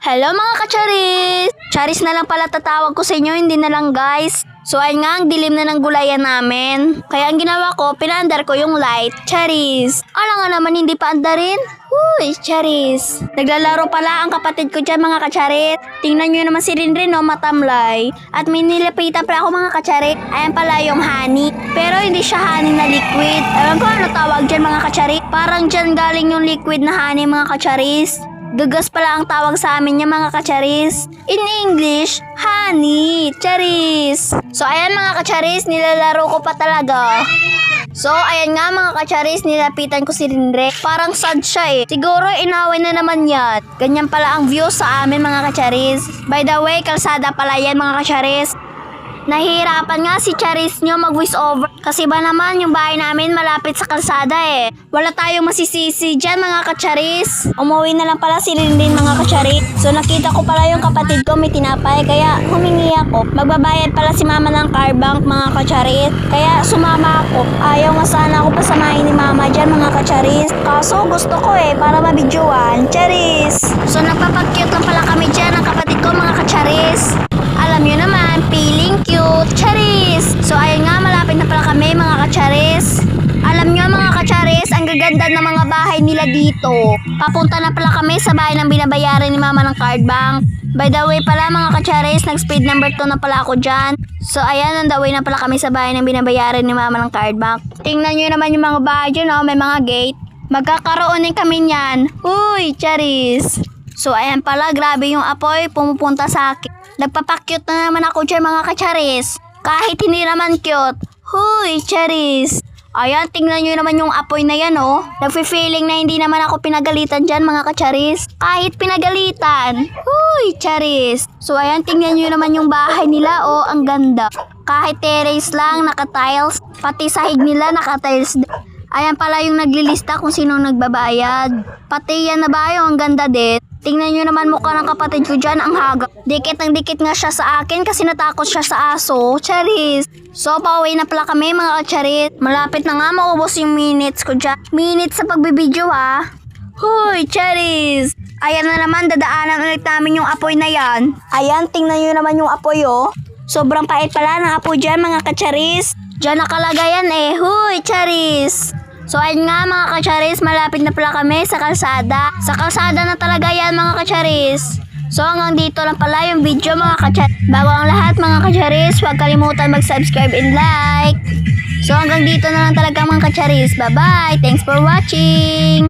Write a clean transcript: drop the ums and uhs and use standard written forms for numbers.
Hello mga kacharis! Charis na lang pala tatawag ko sa inyo, hindi na lang guys. So ayun nga, ang dilim na ng gulayan namin. Kaya ang ginawa ko, pinaandar ko yung light. Charis! Ala nga naman, hindi pa andarin? Uy, charis! Naglalaro pala ang kapatid ko dyan mga kacharit. Tingnan nyo naman si Rinrin, no, matamlay. At may nilapitan pa ako mga kacharit. Ayan pala yung honey. Pero hindi siya honey na liquid. Alam ko ano tawag dyan mga kacharit. Parang dyan galing yung liquid na honey mga kacharis. Gagas pala ang tawag sa amin niya mga kacharis. In English, honey, charis. So ayan mga kacharis, nilalaro ko pa talaga. So ayan nga mga kacharis, nilapitan ko si Rinre. Parang sad siya eh. Siguro inaway na naman yan. Ganyan pala ang view sa amin mga kacharis. By the way, kalsada pala yan mga kacharis. Nahihirapan nga si Charis nyo mag voice over kasi ba naman yung bahay namin malapit sa kalsada eh. Wala tayong masisisi dyan mga kacharis. Umuwi na lang pala si Rinrin mga kacharis. So nakita ko pala yung kapatid ko may tinapay kaya humingi ako. Magbabayad pala si mama ng car bank mga kacharis. Kaya sumama ako. Ayaw nga sana ako pasamahin ni mama dyan mga kacharis. Kaso gusto ko eh para mabidyoan. Charis! So nagpapag-cute lang pala kami dyan ng kapatid ko mga kacharis. Alam nyo naman, feeling cute, charis! So ayun nga, malapit na pala kami mga kacharis. Alam nyo mga kacharis, ang gaganda ng mga bahay nila dito. Papunta na pala kami sa bahay ng binabayaran ni mama ng card bank. By the way pala mga kacharis, nag-speed number 2 na pala ako dyan. So ayan, on the way na pala kami sa bahay ng binabayaran ni mama ng card bank. Tingnan nyo naman yung mga bahay dyan, oh, may mga gate. Magkakaroon din kami niyan. Uy, charis! So ayan pala, grabe yung apoy pumupunta sa akin. Nagpapakyut na naman ako dyan mga kacharis. Kahit hindi naman cute. Huy, charis. Ayan, tingnan nyo naman yung apoy na yan oh. Nagfe-feeling na hindi naman ako pinagalitan dyan mga kacharis. Kahit pinagalitan. Huy, charis. So ayan, tingnan nyo naman yung bahay nila oh. Ang ganda. Kahit terrace lang, naka-tiles. Pati sahig nila, naka-tiles. Ayan pala yung naglilista kung sino nagbabayad. Pati yan na ba yung ang ganda din. Tingnan nyo naman mukha ng kapatid ko dyan, ang haga. Dikit ng dikit nga siya sa akin kasi natakot siya sa aso. Charis! So, pauwi na pala kami mga kacharit. Malapit na nga maubos yung minutes ko dyan. Minutes sa pagbibideo ha. Huy, charis! Ayan na naman, dadaanan ulit namin yung apoy na yan. Ayan, tingnan nyo naman yung apoy oh. Sobrang pait pala ng apoy dyan mga kacharis. Dyan nakalagay yan eh. Huy, charis! So ayun nga mga kacharis, malapit na pala kami sa kalsada. Sa kalsada na talaga yan mga kacharis. So hanggang dito lang pala yung video mga kacharis. Bago ang lahat mga kacharis, huwag kalimutan mag-subscribe and like. So hanggang dito na lang talaga mga kacharis. Bye bye! Thanks for watching!